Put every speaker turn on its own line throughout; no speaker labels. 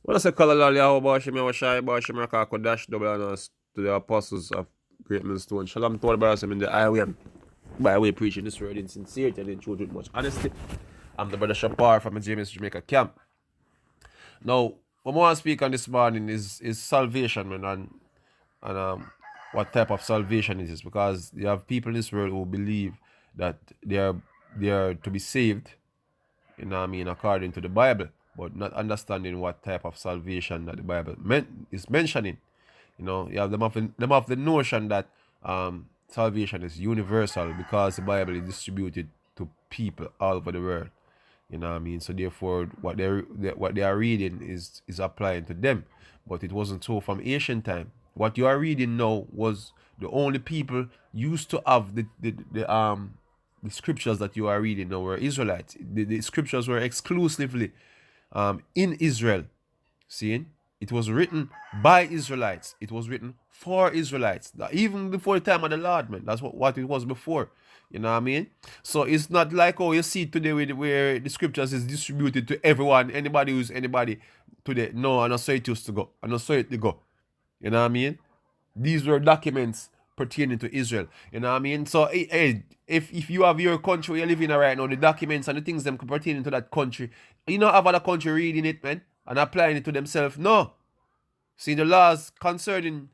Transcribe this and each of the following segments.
When I say call Allah Yahweh Bashim Yahweh Bashim Rakako Dash double honors to the apostles of Great Millstone. Shalom to all the brothers in the highway and by way preaching this word in sincerity and in truth with much honesty. I'm the brother Shapar from the James Jamaica camp. Now, what I want to speak on this morning is salvation, man, and what type of salvation it is, because you have people in this world who believe that they are to be saved, you know what I mean, according to the Bible, but not understanding what type of salvation that the Bible is mentioning. You know, you have them of the notion that salvation is universal because the Bible is distributed to people all over the world. You know what I mean? So therefore, what they are reading is applying to them, but it wasn't so from ancient time. What you are reading now was the only people used to have the scriptures that you are reading now were Israelites. The scriptures were exclusively in Israel. Seeing? It was written by Israelites. It was written for Israelites. Even before the time of the Lord, man. That's what it was before. You know what I mean? So it's not like how you see today where the scriptures is distributed to everyone, anybody who's anybody today. No, I don't say it used to go. I don't say it to go. You know what I mean? These were documents pertaining to Israel. You know what I mean? So if you have your country where you're living in right now, the documents and the things them pertaining to that country, you know, have other country reading it, man, and applying it to themselves. No. See, the laws concerning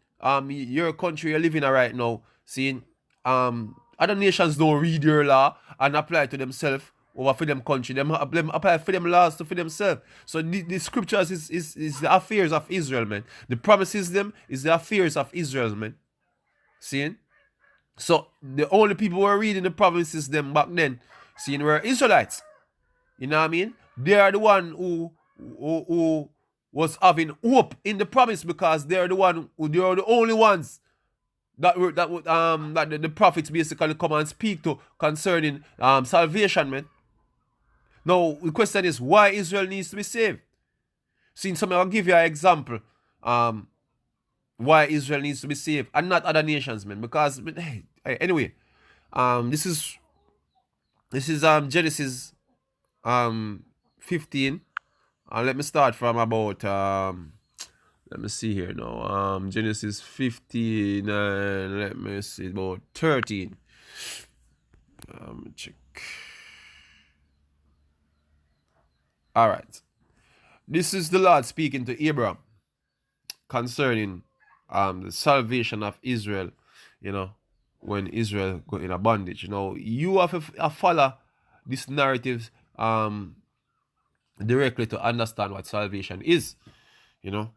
your country you're living in right now, seeing other nations don't read your law and apply it to themselves over for them country. Them apply for them laws to for themselves. So the scriptures is the affairs of Israel, man. The promises them is the affairs of Israel, man. Seeing? So the only people who were reading the promises them back then, seeing, were Israelites. You know what I mean? They are the one who was having hope in the promise, because they are the only ones that the prophets basically come and speak to concerning salvation, man. Now the question is, why Israel needs to be saved? See, so I'll give you an example. Why Israel needs to be saved and not other nations, man. Because hey, anyway, this is Genesis 15. Let me start from about let me see here now. Genesis 15 and let me see about 13. Check. All right. This is the Lord speaking to Abraham concerning the salvation of Israel, you know, when Israel go in a bondage. You know, you have to follow this narrative directly to understand what salvation is, you know.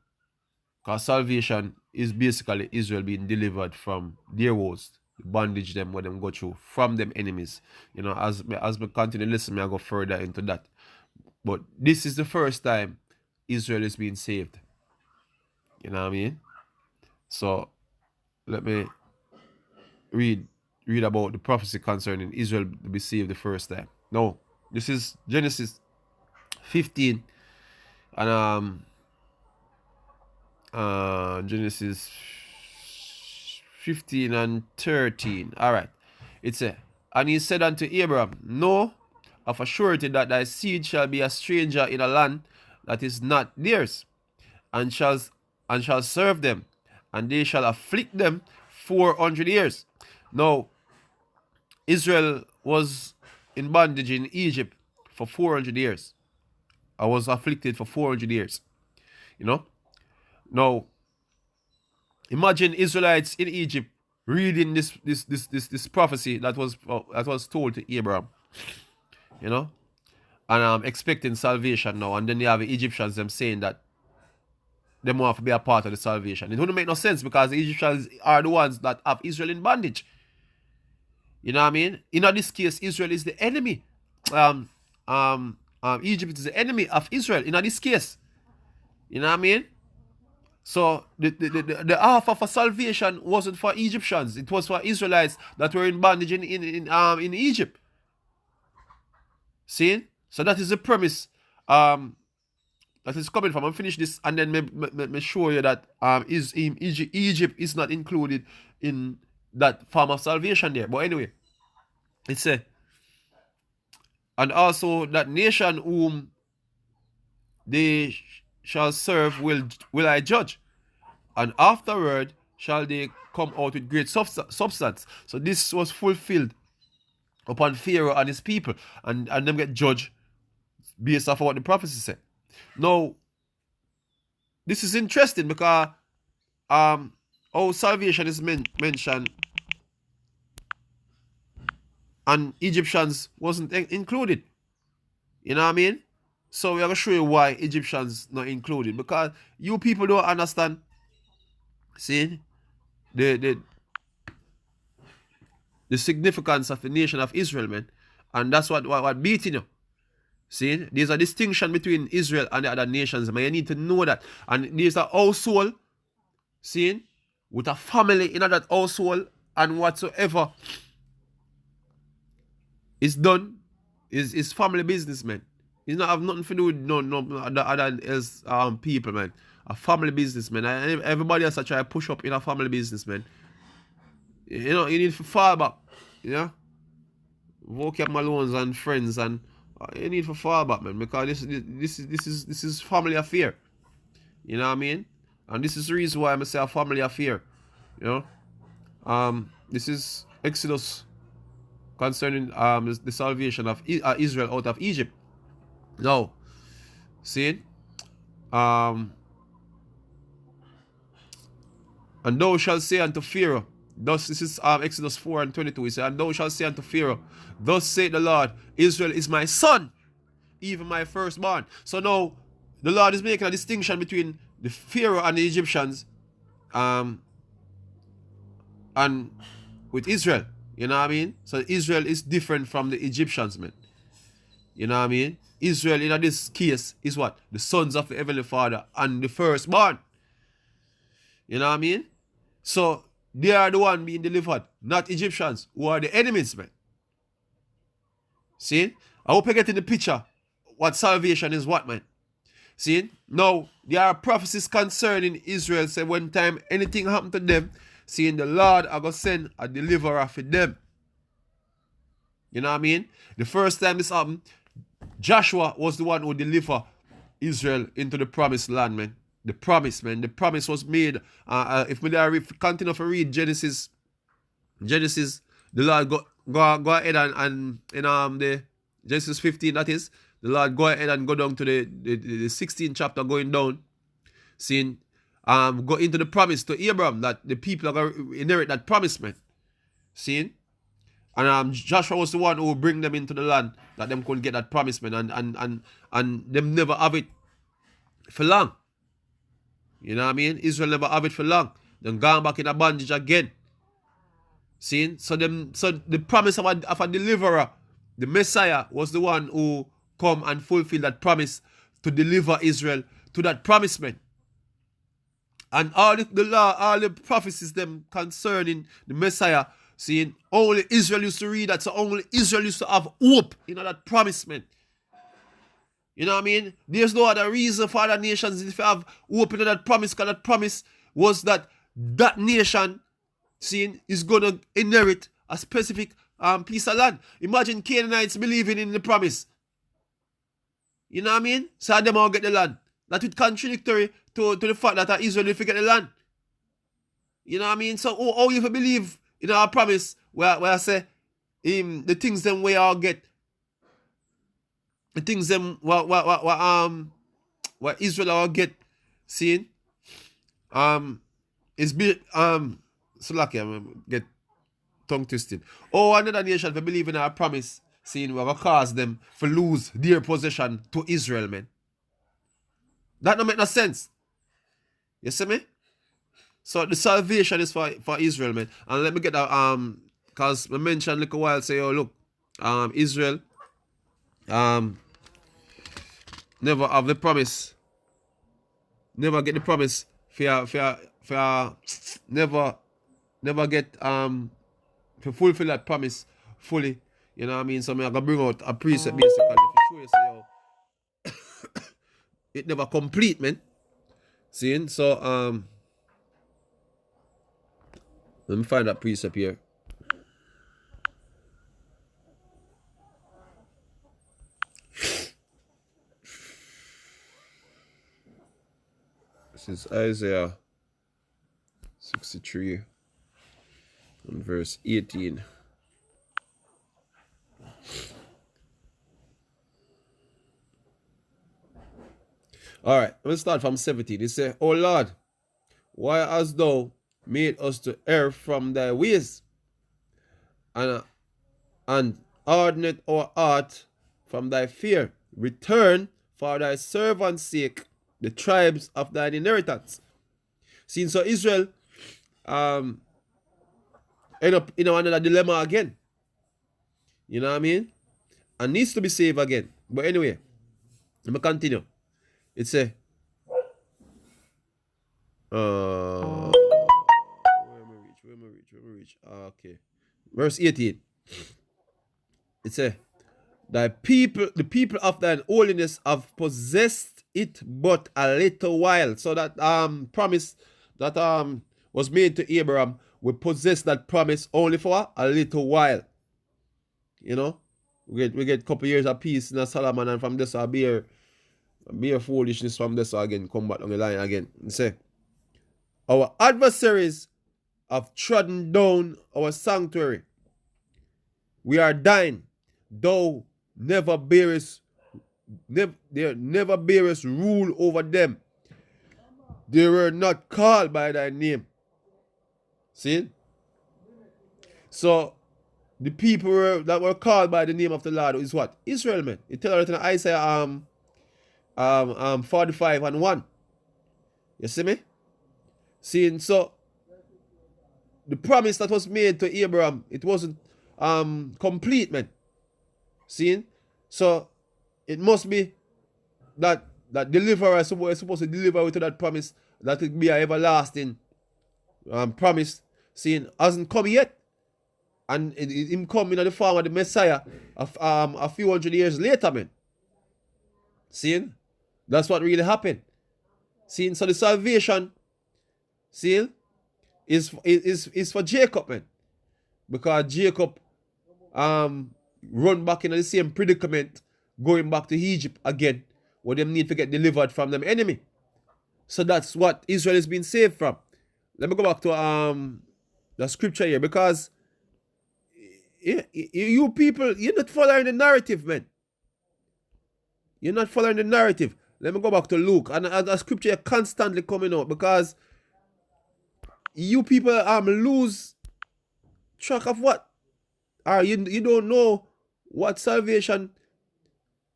Because salvation is basically Israel being delivered from their woes, the bondage them when them go through from them enemies. You know, as we continue listening, I go further into that. But this is the first time Israel is being saved. You know what I mean? So let me read about the prophecy concerning Israel to be saved the first time. No, this is Genesis 15 and Genesis 15 and 13. All right. It says, and he said unto Abraham, know of a surety that thy seed shall be a stranger in a land that is not theirs, and shall serve them, and they shall afflict them 400 years. Now, Israel was in bondage in Egypt for 400 years. I was afflicted for 400 years. You know? Now, imagine Israelites in Egypt reading this prophecy that was told to Abraham. You know? And expecting salvation now. And then you have the Egyptians them saying that they want to be a part of the salvation. It wouldn't make no sense, because the Egyptians are the ones that have Israel in bondage. You know what I mean? In this case, Israel is the enemy. Egypt is the enemy of Israel in this case. You know what I mean? So the half of a salvation wasn't for Egyptians. It was for Israelites that were in bondage in Egypt. See? So that is the premise that is coming from. I'll finish this and then me show you that Egypt is not included in that form of salvation there. But anyway, it says, and also that nation whom they shall serve will I judge, and afterward shall they come out with great substance. So this was fulfilled upon Pharaoh and his people, and them get judged based off of what the prophecy said. Now, this is interesting because our salvation is mentioned, and Egyptians wasn't included. You know what I mean? So we're gonna show you why Egyptians not included, because you people don't understand. See the significance of the nation of Israel, man, and that's what beating you. See, there's a distinction between Israel and the other nations, man. You need to know that, and there's a household, see, with a family in that household, and whatsoever is done is family business, man. It not have nothing to do with no other else people, man. A family business, man. And everybody else try to push up in a family business, man. You know, you need to fall back. You know? Vocab Malones and friends, and you need to fall back, man, because this is family affair. You know what I mean? And this is the reason why I say a family affair. You know? This is Exodus concerning the salvation of Israel out of Egypt. Now, see, and thou shalt say unto Pharaoh, thus, this is Exodus 4 and 22, he said, and thou shalt say unto Pharaoh, thus saith the Lord, Israel is my son, even my firstborn. So now, the Lord is making a distinction between the Pharaoh and the Egyptians, and with Israel, you know what I mean? So Israel is different from the Egyptians, man. You know what I mean? Israel in this case is what? The sons of the Heavenly Father and the firstborn. You know what I mean? So they are the one being delivered, not Egyptians, who are the enemies, man. See? I hope you get in the picture what salvation is what, man. See? Now, there are prophecies concerning Israel, say when time anything happen to them, seeing the Lord are going to send a deliverer for them. You know what I mean? The first time this happened, Joshua was the one who delivered Israel into the promised land, man. The promise, man. The promise was made. If we continue to read Genesis, the Lord go ahead and in the Genesis 15, that is, the Lord go ahead and go down to the 16th chapter, going down, seeing go into the promise to Abraham that the people are going to inherit that promise, man. Seeing? And Joshua was the one who will bring them into the land that them couldn't get that promise, man, and them never have it for long. You know what I mean? Israel never have it for long. Then gone back in a bondage again. See? So the promise of a deliverer, the Messiah, was the one who come and fulfill that promise to deliver Israel to that promise, man. And all the law, all the prophecies them concerning the Messiah, seeing only Israel used to read that, so only Israel used to have hope in that promise, man. You know what I mean? There's no other reason for other nations if you have hope in that promise, because that promise was that nation, seeing, is going to inherit a specific piece of land. Imagine Canaanites believing in the promise. You know what I mean? So them all get the land. That would contradictory to the fact that Israel will get the land. You know what I mean? So how you believe in our promise where I say the things them we all get, the things them what Israel all get, seeing is be so lucky I get tongue twisted. Oh, another nation for believe in our promise, seeing we're gonna cause them to lose their possession to Israel, man. That don't make no sense. You see me? So the salvation is for Israel, man. And let me get that because I mentioned a little while, say, oh look, Israel never have the promise. Never get the promise for never get to fulfill that promise fully. You know what I mean? So I'm gonna bring out a precept basically to show you, say, it never complete, man. Seeing? So let me find that precept here. This is Isaiah 63 and verse 18. All right, let's start from 17. It says, O Lord, why hast thou made us to err from thy ways, and hardened our heart from thy fear? Return for thy servant's sake the tribes of thine inheritance. See, so Israel end up in another dilemma again. You know what I mean? And needs to be saved again. But anyway, let me continue. It's a where am I reach? Okay. Verse 18. It says, the people of thine holiness have possessed it but a little while. So that promise that was made to Abraham, we possess that promise only for a little while. You know, we get a couple years of peace in Solomon, and from this I'll be a foolishness from this again, come back on the line again. And say, our adversaries have trodden down our sanctuary. We are dying, though never bearest rule over them. They were not called by thy name. See? So the people that were called by the name of the Lord is what? Israel, man. It tells us in Isaiah 45 and 1. You see me? See, so the promise that was made to Abraham, it wasn't complete, man. See? So it must be that deliverer is supposed to deliver to that promise, that it be an everlasting promise. See, hasn't come yet. And him coming in the form of the Messiah a few hundred years later, man. See? That's what really happened. See? So the salvation, see, is for Jacob, man. Because Jacob run back in the same predicament, going back to Egypt again, where them need to get delivered from them enemy. So that's what Israel is being saved from. Let me go back to the scripture here, because you people, you're not following the narrative, man. You're not following the narrative. Let me go back to Luke, and the scripture constantly coming out, because you people lose track of what, or you don't know what salvation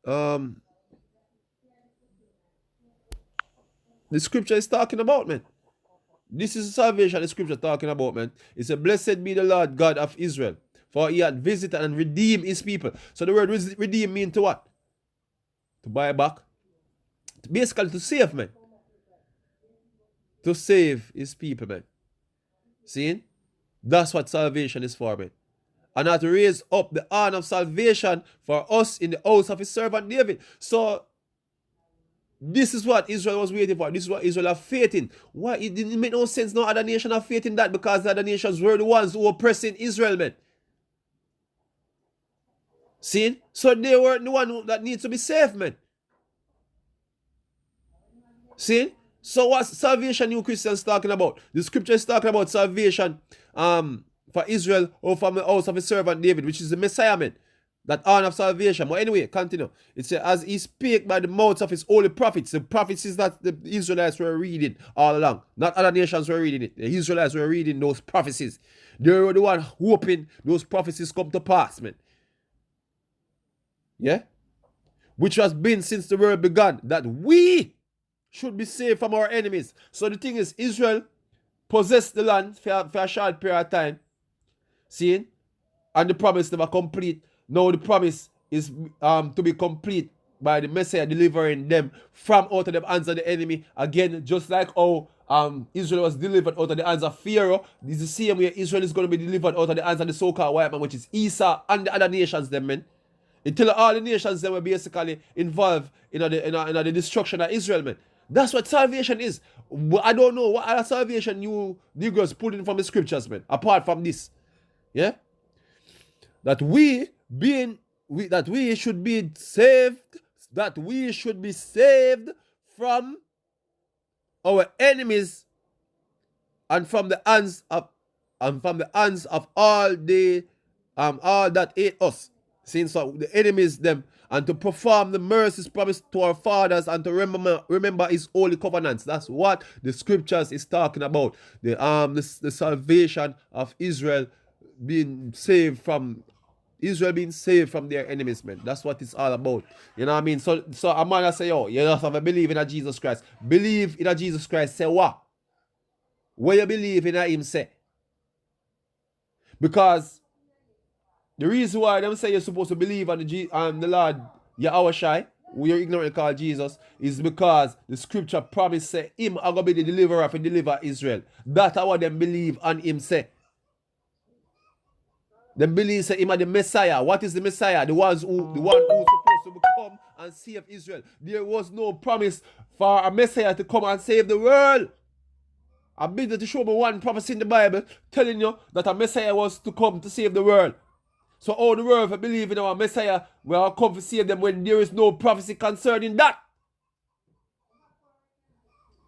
the scripture is talking about, man. This is the salvation the scripture talking about, man. It says, blessed be the Lord God of Israel, for he had visited and redeemed his people. So the word redeem mean to what? To buy back. Basically to save, man. To save his people, man. See? That's what salvation is for, man. And not to raise up the horn of salvation for us in the house of his servant David. So this is what Israel was waiting for. This is what Israel have faith in. Why? It didn't make no sense no other nation have faith in that, because the other nations were the ones who were oppressing Israel, man. See? So they were the one that needs to be saved, man. See? So what's salvation you Christians talking about? The scripture is talking about salvation for Israel or from the house of his servant David, which is the Messiah, man. That horn of salvation. But anyway, continue. It says, as he spake by the mouths of his holy prophets. The prophets is that the Israelites were reading all along. Not other nations were reading it. The Israelites were reading those prophecies. They were the one hoping those prophecies come to pass, man. Yeah? Which has been since the world began, that we should be saved from our enemies. So the thing is, Israel possessed the land for a short period of time. See? And the promise never complete. Now the promise is to be complete by the Messiah delivering them from out of the hands of the enemy. Again, just like how Israel was delivered out of the hands of Pharaoh, this is the same way Israel is going to be delivered out of the hands of the so-called white man, which is Esau and the other nations, them, man. Until all the nations them were basically involved in the destruction of Israel, man. That's what salvation is. I don't know what other salvation you Negroes put in from the scriptures, man, apart from this. Yeah? That we should be saved, from our enemies and from the hands of all that hate us. Since the enemies them, and to perform the mercies promised to our fathers, and to remember his holy covenants. That's what the scriptures is talking about. The salvation of Israel being saved from their enemies, man. That's what it's all about. You know what I mean? So a man say, yo, you just have to believe in a Jesus Christ. Believe in a Jesus Christ. Say what? What you believe in him say? Because the reason why them say you're supposed to believe on the Lord Yahushai, who you're ignorant called Jesus, is because the scripture promise say him are going to be the deliverer to deliver Israel. That's how them believe on him say. Them believe say him are the Messiah. What is the Messiah? The one who's supposed to come and save Israel. There was no promise for a Messiah to come and save the world. I've been to show me one prophecy in the Bible telling you that a Messiah was to come to save the world. So all the world believe in our Messiah will come to save them when there is no prophecy concerning that.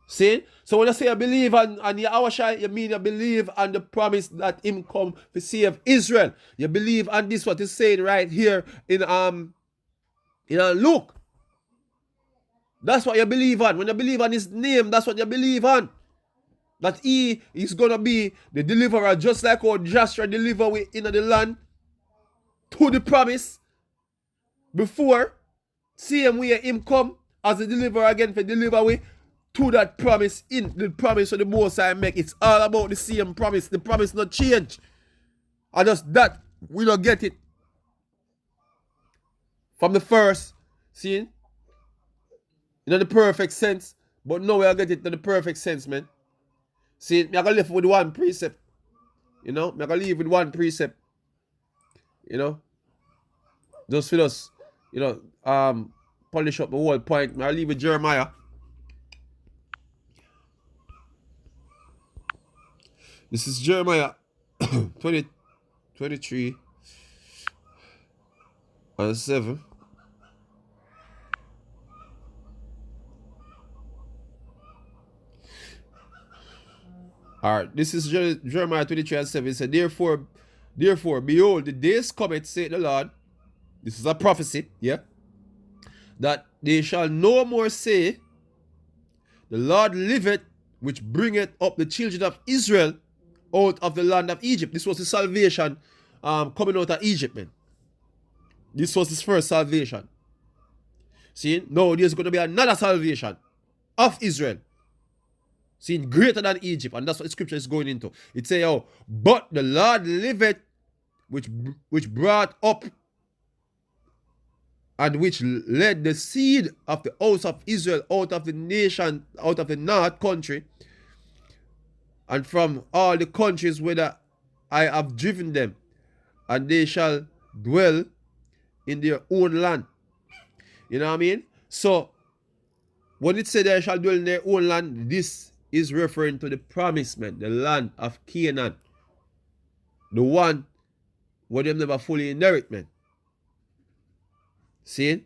See? So when I say I believe on Yahushua, you mean you believe on the promise that him come to save Israel. You believe on this what is saying right here in Luke. That's what you believe on. When you believe on his name, that's what you believe on. That he is going to be the deliverer, just like how Joshua delivered we in the land to the promise before. Same way him come as a deliverer again for deliver we to that promise, in the promise of the Most High make. It's all about the same promise. The promise not change. And just that, we don't get it from the first, see? You know, the perfect sense. But now we'll get it in the perfect sense, man. See, I'm going to live with one precept. You know, I'm going to leave with one precept. You know, just for us, you know, polish up the whole point. I'll leave with Jeremiah. This is Jeremiah 23 and 7. Alright, this is Jeremiah 23 and 7. It said, Therefore, behold, the days cometh, saith the Lord. This is a prophecy, yeah? That they shall no more say, The Lord liveth, which bringeth up the children of Israel out of the land of Egypt. This was the salvation coming out of Egypt, man. This was his first salvation. See, now there's going to be another salvation of Israel. See, greater than Egypt. And that's what the scripture is going into. It says, oh, but the Lord liveth, which brought up and which led the seed of the house of Israel out of the nation, out of the north country, and from all the countries whither I have driven them, and they shall dwell in their own land. You know what I mean? So, when it says they shall dwell in their own land, this is referring to the promised land, the land of Canaan. The one where them never fully inherit, man. See?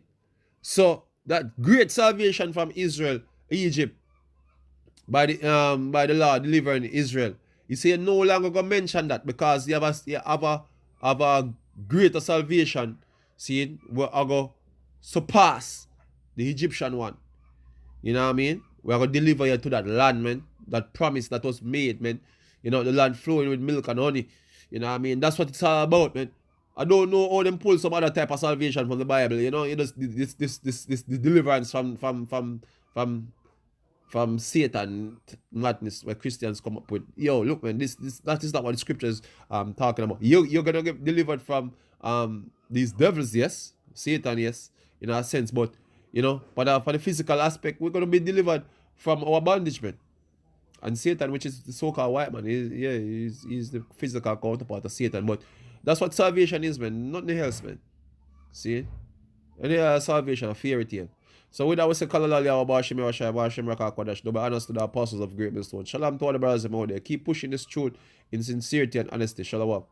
So, that great salvation from Israel, Egypt, by the Lord delivering Israel. You see, you no longer gonna mention that because you have a greater salvation, see, where I go surpass the Egyptian one. You know what I mean? We're going to deliver you to that land, man. That promise that was made, man. You know, the land flowing with milk and honey. You know what I mean? That's what it's all about, man. I don't know how them pull some other type of salvation from the Bible. You know, this deliverance from Satan madness where Christians come up with. Yo, look, man, that is not what the scriptures talking about. You're gonna get delivered from these devils, yes, Satan, yes, in a sense, but you know, but for the physical aspect, we're gonna be delivered from our bondage, man. And Satan, which is the so-called white man, he's the physical counterpart of Satan. But that's what salvation is, man. Nothing else, man. See? Any salvation, a fairy tale. So with that, we say, Kalalali, our Bashim, our Shai, Bashim, Raka, Kodash, double honors to the apostles of Great Millstone. Shalom to all the brothers out there. Keep pushing this truth in sincerity and honesty. Shalom.